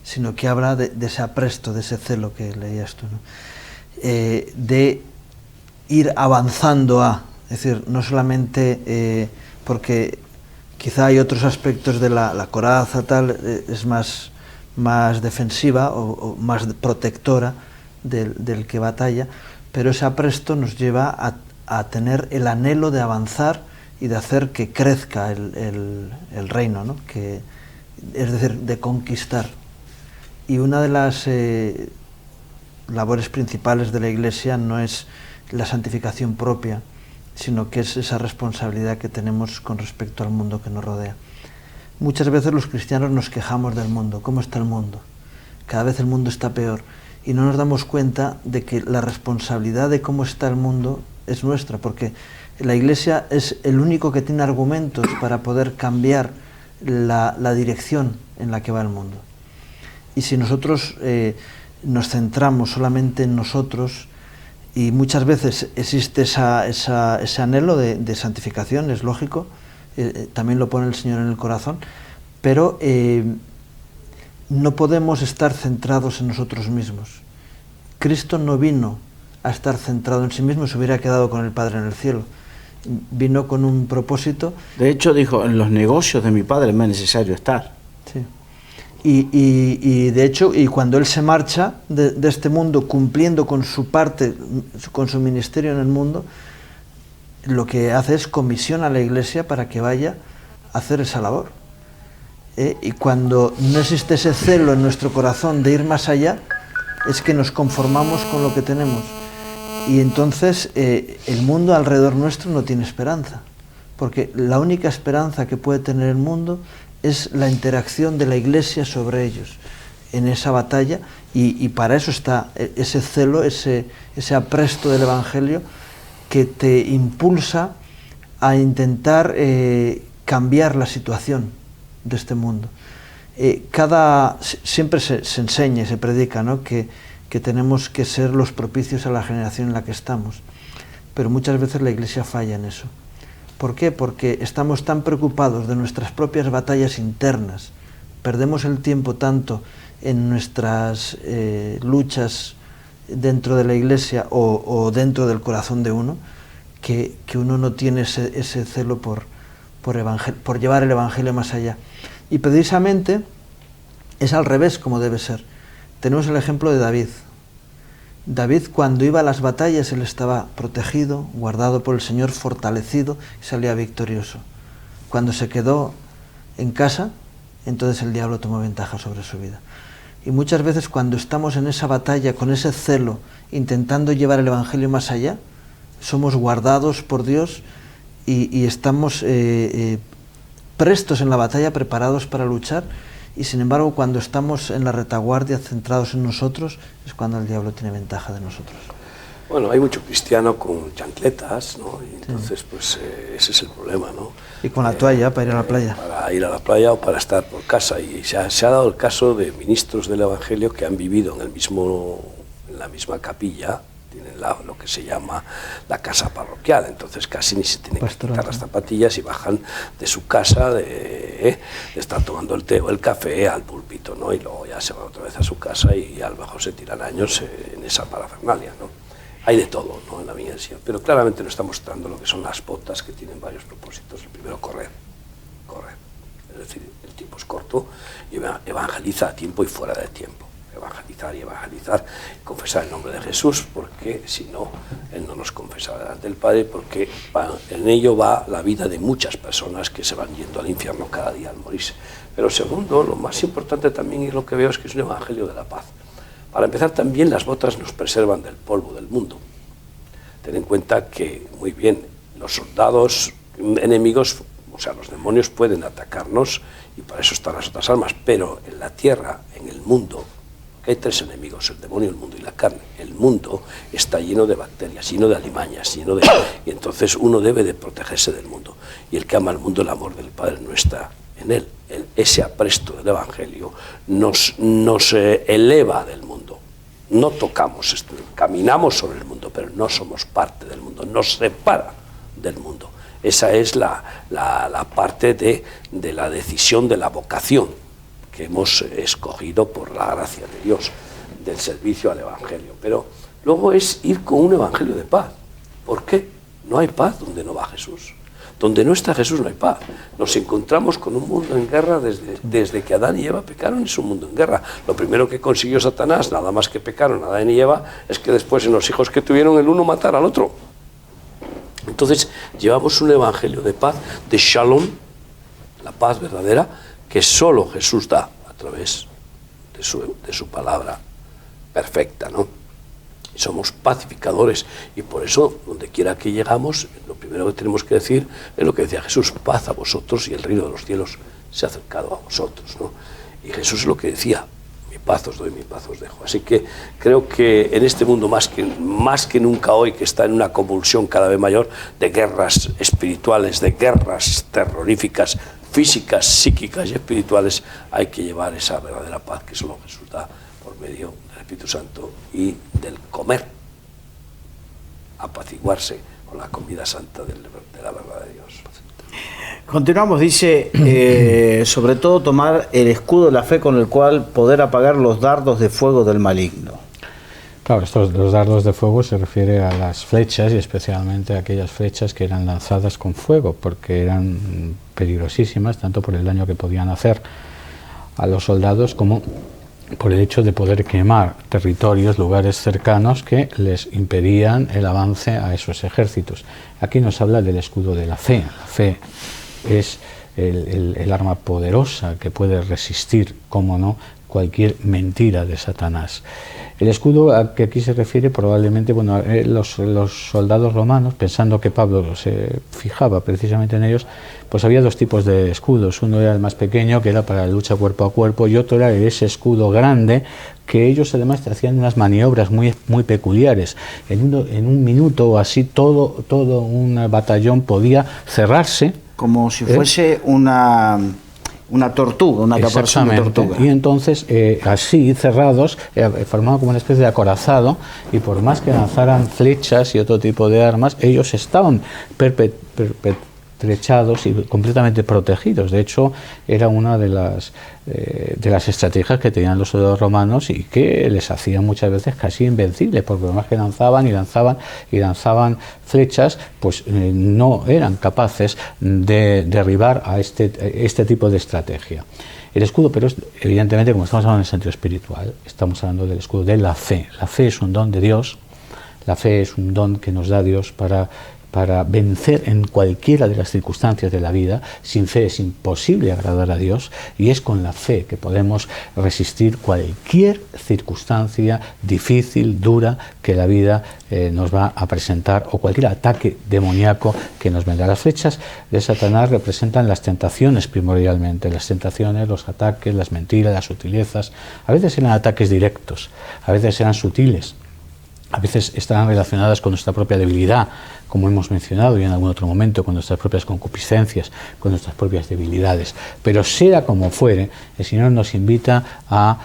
Speaker 4: sino que habla de ese apresto, de ese celo que leías tú, ¿no? De ir avanzando es decir, no solamente porque quizá hay otros aspectos de la coraza, tal, es más defensiva o más protectora del que batalla, pero ese apresto nos lleva a tener el anhelo de avanzar y de hacer que crezca el reino, ¿no? Es decir, de conquistar. Y una de las labores principales de la Iglesia no es la santificación propia, sino que es esa responsabilidad que tenemos con respecto al mundo que nos rodea. Muchas veces los cristianos nos quejamos del mundo. ¿Cómo está el mundo? Cada vez el mundo está peor. Y no nos damos cuenta de que la responsabilidad de cómo está el mundo es nuestra, porque la Iglesia es el único que tiene argumentos para poder cambiar la dirección en la que va el mundo. Y si nosotros nos centramos solamente en nosotros, y muchas veces existe ese anhelo de santificación, es lógico, también lo pone el Señor en el corazón, pero no podemos estar centrados en nosotros mismos. Cristo no vino a estar centrado en sí mismo, se hubiera quedado con el Padre en el cielo. Vino con un propósito.
Speaker 1: De hecho dijo, en los negocios de mi Padre me es necesario estar.
Speaker 4: Sí. Y de hecho, y cuando Él se marcha de este mundo, cumpliendo con su parte, con su ministerio en el mundo, lo que hace es comisiona a la Iglesia para que vaya a hacer esa labor. Y cuando no existe ese celo en nuestro corazón de ir más allá, es que nos conformamos con lo que tenemos. Y entonces el mundo alrededor nuestro no tiene esperanza, porque la única esperanza que puede tener el mundo es la interacción de la Iglesia sobre ellos en esa batalla, y para eso está ese celo, ese apresto del Evangelio que te impulsa a intentar cambiar la situación de este mundo. Siempre se enseña y se predica, ¿no?, que tenemos que ser los propicios a la generación en la que estamos, pero muchas veces la Iglesia falla en eso. ¿Por qué? Porque estamos tan preocupados de nuestras propias batallas internas, perdemos el tiempo tanto en nuestras luchas dentro de la Iglesia o dentro del corazón de uno, que uno no tiene ese celo por llevar el Evangelio más allá. Y precisamente es al revés como debe ser. Tenemos el ejemplo de David. David, cuando iba a las batallas, él estaba protegido, guardado por el Señor, fortalecido, y salía victorioso. Cuando se quedó en casa, entonces el diablo tomó ventaja sobre su vida. Y muchas veces cuando estamos en esa batalla, con ese celo, intentando llevar el Evangelio más allá, somos guardados por Dios y estamos prestos en la batalla, preparados para luchar, y sin embargo cuando estamos en la retaguardia, centrados en nosotros, es cuando el diablo tiene ventaja de nosotros.
Speaker 2: Bueno, hay mucho cristiano con chancletas, ¿no? Y entonces, sí, pues ese es el problema, ¿no?
Speaker 4: Y con la toalla para ir a la playa.
Speaker 2: Para ir a la playa o para estar por casa. Y se ha dado el caso de ministros del Evangelio que han vivido en la misma capilla, tienen lo que se llama la casa parroquial, entonces casi ni se tienen que quitar las zapatillas y bajan de su casa de estar tomando el té o el café al púlpito, ¿no? Y luego ya se van otra vez a su casa y a lo mejor se tiran años en esa parafernalia, ¿no? Hay de todo, ¿no?, en la vida del Señor, pero claramente nos está mostrando lo que son las botas, que tienen varios propósitos. El primero, correr, es decir, el tiempo es corto, y evangeliza a tiempo y fuera de tiempo. Evangelizar, confesar el nombre de Jesús, porque si no, Él no nos confesará delante del Padre, porque en ello va la vida de muchas personas que se van yendo al infierno cada día al morirse. Pero segundo, lo más importante también, y lo que veo, es que es un evangelio de la paz. Para empezar, también las botas nos preservan del polvo del mundo. Ten en cuenta que, muy bien, los soldados enemigos, o sea, los demonios pueden atacarnos, y para eso están las otras armas, pero en la tierra, en el mundo, hay tres enemigos: el demonio, el mundo y la carne. El mundo está lleno de bacterias, lleno de alimañas, y entonces uno debe de protegerse del mundo. Y el que ama al mundo, el amor del Padre no está en él. Ese apresto del Evangelio nos eleva del mundo. no tocamos esto, caminamos sobre el mundo, pero no somos parte del mundo, nos separa del mundo. Esa es la parte de la decisión de la vocación que hemos escogido por la gracia de Dios, del servicio al Evangelio. Pero luego es ir con un Evangelio de paz. ¿Por qué? No hay paz donde no va Jesús. Donde no está Jesús no hay paz. Nos encontramos con un mundo en guerra desde que Adán y Eva pecaron, es un mundo en guerra. Lo primero que consiguió Satanás, nada más que pecaron Adán y Eva, es que después en los hijos que tuvieron el uno matara al otro. Entonces llevamos un evangelio de paz, de shalom, la paz verdadera, que solo Jesús da a través de su palabra perfecta, ¿no? Y somos pacificadores, y por eso, donde quiera que llegamos, lo primero que tenemos que decir es lo que decía Jesús: paz a vosotros, y el reino de los cielos se ha acercado a vosotros, ¿no? Y Jesús es lo que decía: mi paz os doy, mi paz os dejo. Así que creo que en este mundo más que nunca hoy, que está en una convulsión cada vez mayor de guerras espirituales, de guerras terroríficas, físicas, psíquicas y espirituales, hay que llevar esa verdadera paz que solo Jesús da por medio del Espíritu Santo y del comer, apaciguarse con la comida santa de la verdad de Dios.
Speaker 1: Continuamos, dice, sobre todo tomar el escudo de la fe con el cual poder apagar los dardos de fuego del maligno.
Speaker 3: Claro, los dardos de fuego se refiere a las flechas, y especialmente a aquellas flechas que eran lanzadas con fuego, porque eran peligrosísimas, tanto por el daño que podían hacer a los soldados como por el hecho de poder quemar territorios, lugares cercanos que les impedían el avance a esos ejércitos. Aquí nos habla del escudo de la fe. La fe es el arma poderosa que puede resistir, cómo no, cualquier mentira de Satanás. El escudo a que aquí se refiere probablemente, bueno, los soldados romanos, pensando que Pablo se fijaba precisamente en ellos, pues había dos tipos de escudos. Uno era el más pequeño, que era para la lucha cuerpo a cuerpo, y otro era ese escudo grande, que ellos además hacían unas maniobras muy peculiares. En un minuto o así todo un batallón podía cerrarse.
Speaker 1: Como si fuese una tortuga, una caparazón de tortuga.
Speaker 3: Y entonces, así, cerrados, formaban como una especie de acorazado, y por más que lanzaran flechas y otro tipo de armas, ellos estaban pertrechados y completamente protegidos. De hecho, era una de las estrategias que tenían los soldados romanos, y que les hacían muchas veces casi invencibles, porque por más que lanzaban y lanzaban flechas, pues no eran capaces de derribar a este tipo de estrategia. El escudo, pero evidentemente, como estamos hablando en el sentido espiritual, estamos hablando del escudo de la fe. La fe es un don de Dios, la fe es un don que nos da Dios para vencer en cualquiera de las circunstancias de la vida. Sin fe es imposible agradar a Dios, y es con la fe que podemos resistir cualquier circunstancia difícil, dura, que la vida nos va a presentar, o cualquier ataque demoníaco que nos venga. Las flechas de Satanás representan las tentaciones primordialmente, las tentaciones, los ataques, las mentiras, las sutilezas. A veces eran ataques directos, a veces eran sutiles, a veces están relacionadas con nuestra propia debilidad, como hemos mencionado, y en algún otro momento con nuestras propias concupiscencias, con nuestras propias debilidades. Pero sea como fuere, el Señor nos invita a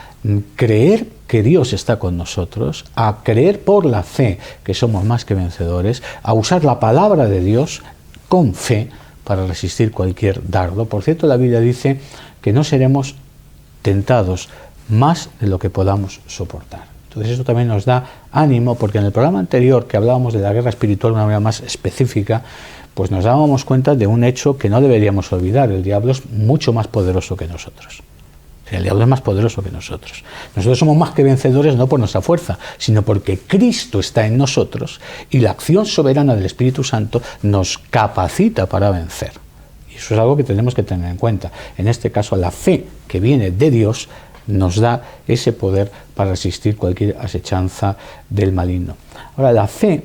Speaker 3: creer que Dios está con nosotros, a creer por la fe que somos más que vencedores, a usar la palabra de Dios con fe para resistir cualquier dardo. Por cierto, la Biblia dice que no seremos tentados más de lo que podamos soportar. Entonces eso también nos da ánimo, porque en el programa anterior, que hablábamos de la guerra espiritual de una manera más específica, pues nos dábamos cuenta de un hecho que no deberíamos olvidar: el diablo es mucho más poderoso que nosotros. El diablo es más poderoso que nosotros. Nosotros somos más que vencedores, no por nuestra fuerza, sino porque Cristo está en nosotros, y la acción soberana del Espíritu Santo nos capacita para vencer. Y eso es algo que tenemos que tener en cuenta. En este caso, la fe que viene de Dios nos da ese poder para resistir cualquier asechanza del maligno. Ahora, la fe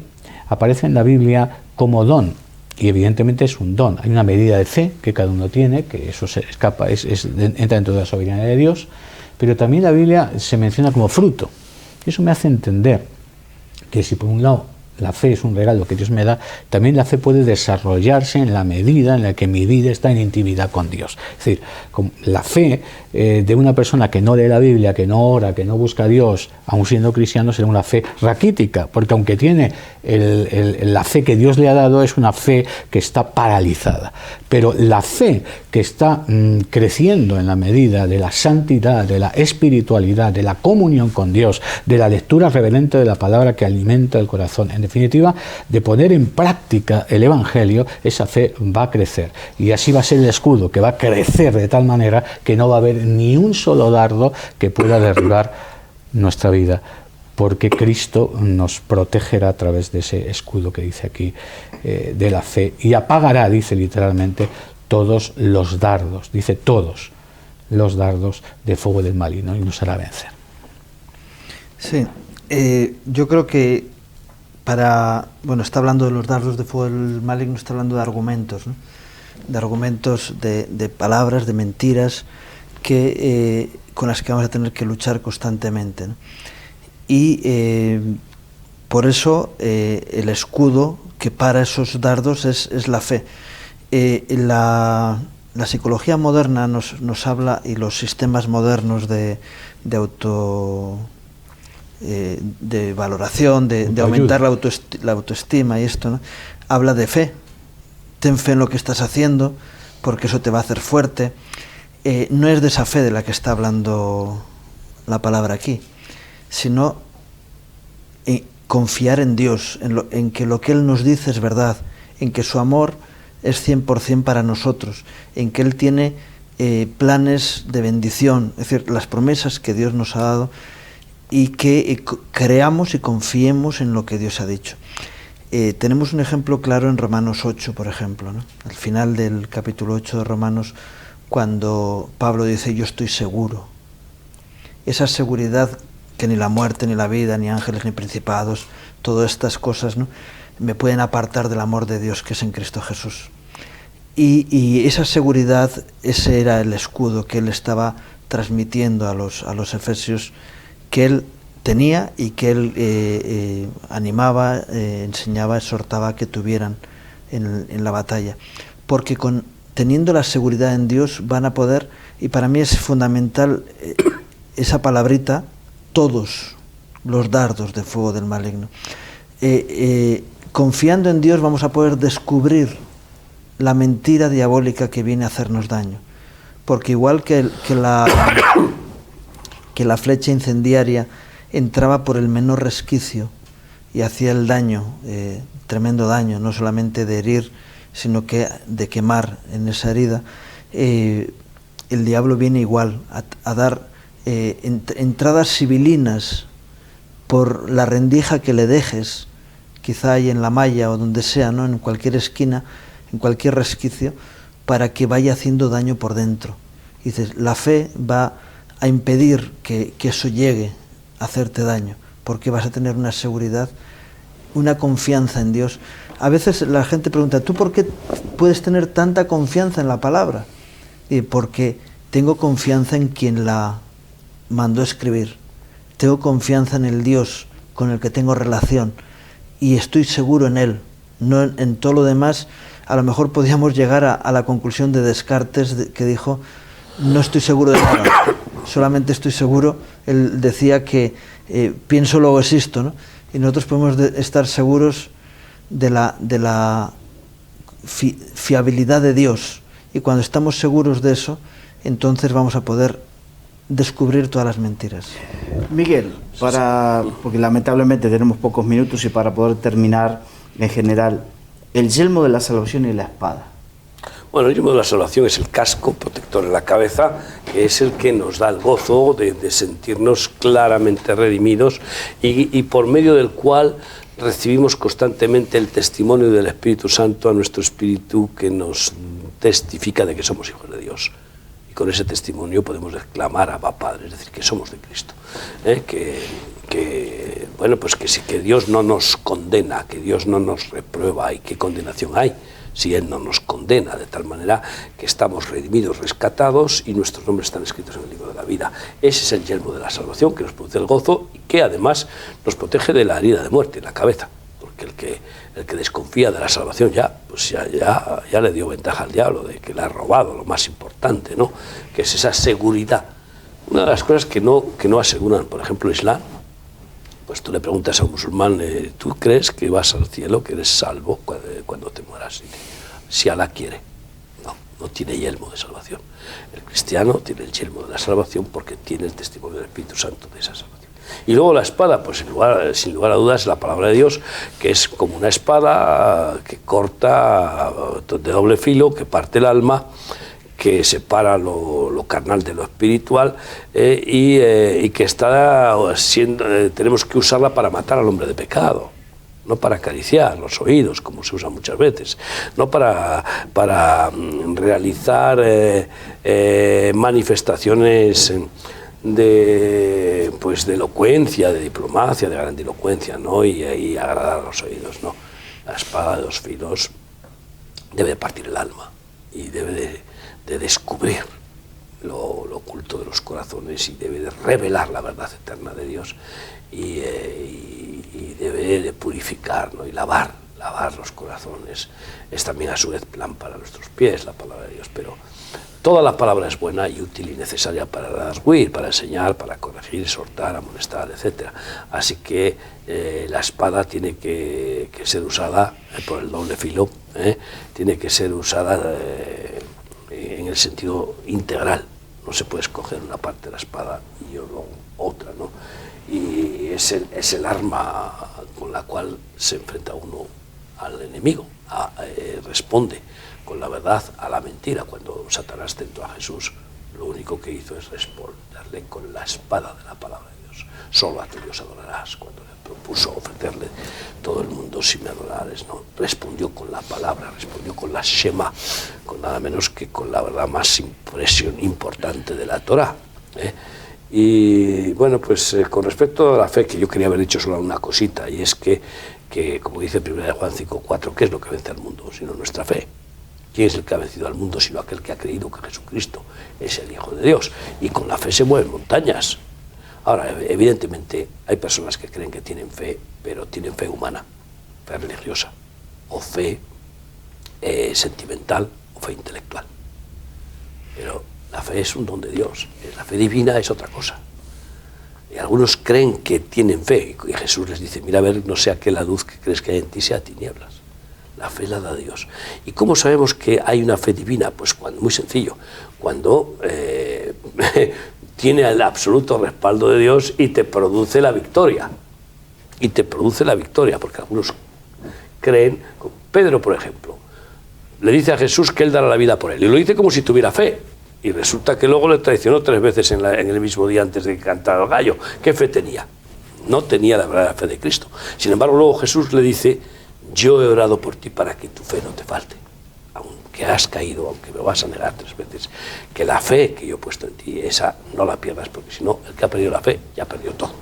Speaker 3: aparece en la Biblia como don, y evidentemente es un don. Hay una medida de fe que cada uno tiene, que eso se escapa, entra dentro de la soberanía de Dios, pero también la Biblia se menciona como fruto. Eso me hace entender que si por un lado la fe es un regalo que Dios me da, también la fe puede desarrollarse en la medida en la que mi vida está en intimidad con Dios. Es decir, la fe de una persona que no lee la Biblia, que no ora, que no busca a Dios, aun siendo cristiano, será una fe raquítica, porque aunque tiene la fe que Dios le ha dado, es una fe que está paralizada. Pero la fe que está creciendo en la medida de la santidad, de la espiritualidad, de la comunión con Dios, de la lectura reverente de la palabra que alimenta el corazón, en definitiva, de poner en práctica el Evangelio, esa fe va a crecer. Y así va a ser el escudo, que va a crecer de tal manera que no va a haber ni un solo dardo que pueda derribar nuestra vida, porque Cristo nos protegerá a través de ese escudo que dice aquí, de la fe, y apagará, dice literalmente, todos los dardos, dice todos los dardos de fuego del maligno, y nos hará vencer.
Speaker 4: Sí, yo creo que está hablando de los dardos de fuego del maligno, está hablando de argumentos, ¿no? De argumentos, de palabras, de mentiras, con las que vamos a tener que luchar constantemente, ¿no? Y por eso el escudo que para esos dardos es la fe. La psicología moderna nos habla, y los sistemas modernos de valoración, de aumentar la autoestima y esto, ¿no? Habla de fe. Ten fe en lo que estás haciendo, porque eso te va a hacer fuerte. No es de esa fe de la que está hablando la palabra aquí, sino confiar en Dios, en que lo que Él nos dice es verdad, en que su amor es 100% para nosotros, en que Él tiene planes de bendición, es decir, las promesas que Dios nos ha dado, y que creamos y confiemos en lo que Dios ha dicho. Tenemos un ejemplo claro en Romanos 8, por ejemplo, ¿no? Al final del capítulo 8 de Romanos, cuando Pablo dice, yo estoy seguro. Esa seguridad que ni la muerte, ni la vida, ni ángeles, ni principados, todas estas cosas, ¿no?, me pueden apartar del amor de Dios que es en Cristo Jesús. Y esa seguridad, ese era el escudo que él estaba transmitiendo a los efesios, que él tenía y que él animaba, enseñaba, exhortaba a que tuvieran en la batalla. Porque teniendo la seguridad en Dios van a poder, y para mí es fundamental esa palabrita, todos los dardos de fuego del maligno. Confiando en Dios vamos a poder descubrir la mentira diabólica que viene a hacernos daño. Porque igual que la flecha incendiaria entraba por el menor resquicio y hacía el daño, tremendo daño, no solamente de herir, sino que de quemar en esa herida, el diablo viene igual a dar entradas sibilinas por la rendija que le dejes, quizá ahí en la malla o donde sea, ¿no?, en cualquier esquina, en cualquier resquicio, para que vaya haciendo daño por dentro. Y dices, la fe va a impedir que eso llegue a hacerte daño, porque vas a tener una seguridad, una confianza en Dios. A veces la gente pregunta, ¿tú por qué puedes tener tanta confianza en la palabra? Y porque tengo confianza en quien la mandó escribir, tengo confianza en el Dios con el que tengo relación y estoy seguro en Él, no en todo lo demás. A lo mejor podíamos llegar a la conclusión de Descartes, que dijo, no estoy seguro de nada, solamente estoy seguro, él decía que pienso luego existo, ¿no? Y nosotros podemos estar seguros de la fiabilidad de Dios, y cuando estamos seguros de eso, entonces vamos a poder descubrir todas las mentiras.
Speaker 1: Miguel, porque lamentablemente tenemos pocos minutos, y para poder terminar en general, el yelmo de la salvación y la espada.
Speaker 2: Bueno, el yelmo de la salvación es el casco protector en la cabeza, que es el que nos da el gozo de sentirnos claramente redimidos y por medio del cual recibimos constantemente el testimonio del Espíritu Santo a nuestro espíritu, que nos testifica de que somos hijos de Dios. Y con ese testimonio podemos exclamar Abba Padre, es decir, que somos de Cristo. Bueno, pues que Dios no nos condena, que Dios no nos reprueba. ¿Y qué condenación hay si Él no nos condena? De tal manera que estamos redimidos, rescatados, y nuestros nombres están escritos en el libro de la vida. Ese es el yelmo de la salvación, que nos produce el gozo y que además nos protege de la herida de muerte en la cabeza. porque el que desconfía de la salvación pues ya le dio ventaja al diablo de que le ha robado lo más importante, ¿no? Que es esa seguridad. Una de las cosas que no aseguran, por ejemplo, el Islam, pues tú le preguntas a un musulmán, ¿tú crees que vas al cielo, que eres salvo cuando te mueras? Si Alá quiere. No tiene yelmo de salvación. El cristiano tiene el yelmo de la salvación porque tiene el testimonio del Espíritu Santo de esa salvación. Y luego la espada, pues sin lugar a dudas, es la palabra de Dios, que es como una espada que corta de doble filo, que parte el alma, que separa lo carnal de lo espiritual, y que tenemos que usarla para matar al hombre de pecado, no para acariciar los oídos, como se usa muchas veces, no para realizar manifestaciones de elocuencia, de diplomacia, de grandilocuencia, ¿no? y agradar a los oídos, ¿no? La espada de dos filos debe partir el alma y debe de descubrir lo oculto de los corazones y debe de revelar la verdad eterna de Dios y debe de purificar, ¿no? Y lavar los corazones. Es también a su vez plan para nuestros pies la palabra de Dios, pero toda la palabra es buena y útil y necesaria para redarguir, para enseñar, para corregir, exhortar, amonestar, etc. Así que la espada tiene que ser usada por el doble filo, tiene que ser usada en el sentido integral. No se puede escoger una parte de la espada y luego otra, ¿no? Y es el arma con la cual se enfrenta uno al enemigo, responde con la verdad a la mentira. Cuando Satanás tentó a Jesús, lo único que hizo es responderle con la espada de la palabra de Dios. Solo a tu Dios adorarás. Cuando le propuso ofrecerle todo el mundo si me adorares, ¿no? Respondió con la palabra, respondió con la Shema, con nada menos que con la verdad más importante de la Torá, Y bueno, pues con respecto a la fe, que yo quería haber dicho solo una cosita, y es que como dice 1 Juan 5:4, ¿qué es lo que vence al mundo sino nuestra fe? ¿Quién es el que ha vencido al mundo sino aquel que ha creído que Jesucristo es el Hijo de Dios? Y con la fe se mueven montañas. Ahora, evidentemente, hay personas que creen que tienen fe, pero tienen fe humana, fe religiosa, o fe sentimental, o fe intelectual. Pero la fe es un don de Dios, la fe divina es otra cosa. Y algunos creen que tienen fe, y Jesús les dice, mira a ver, no sea que la luz que crees que hay en ti sea tinieblas. La fe la da Dios. ¿Y cómo sabemos que hay una fe divina? Pues muy sencillo, cuando tiene el absoluto respaldo de Dios y te produce la victoria. Y te produce la victoria, porque algunos creen, Pedro por ejemplo, le dice a Jesús que él dará la vida por él, y lo dice como si tuviera fe. Y resulta que luego le traicionó 3 veces en el mismo día antes de que cantara el gallo. ¿Qué fe tenía? No tenía la verdadera fe de Cristo. Sin embargo, luego Jesús le dice, yo he orado por ti para que tu fe no te falte. Aunque has caído, aunque me vas a negar 3 veces, que la fe que yo he puesto en ti, esa no la pierdas, porque si no, el que ha perdido la fe, ya ha perdido todo.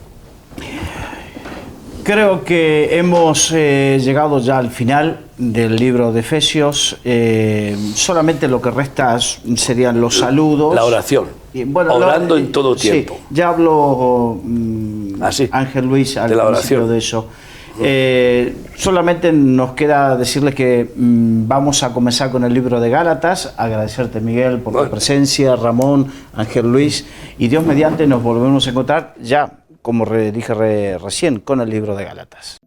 Speaker 1: Creo que hemos llegado ya al final del libro de Efesios. Solamente lo que resta serían los saludos.
Speaker 2: La oración.
Speaker 1: Y, bueno,
Speaker 2: orando en todo tiempo.
Speaker 1: Sí, ya habló Ángel Luis al principio de eso. Solamente nos queda decirles que vamos a comenzar con el libro de Gálatas. Agradecerte, Miguel, por tu presencia, Ramón, Ángel Luis, y Dios mediante nos volvemos a encontrar ya, como dije recién, con el libro de Gálatas.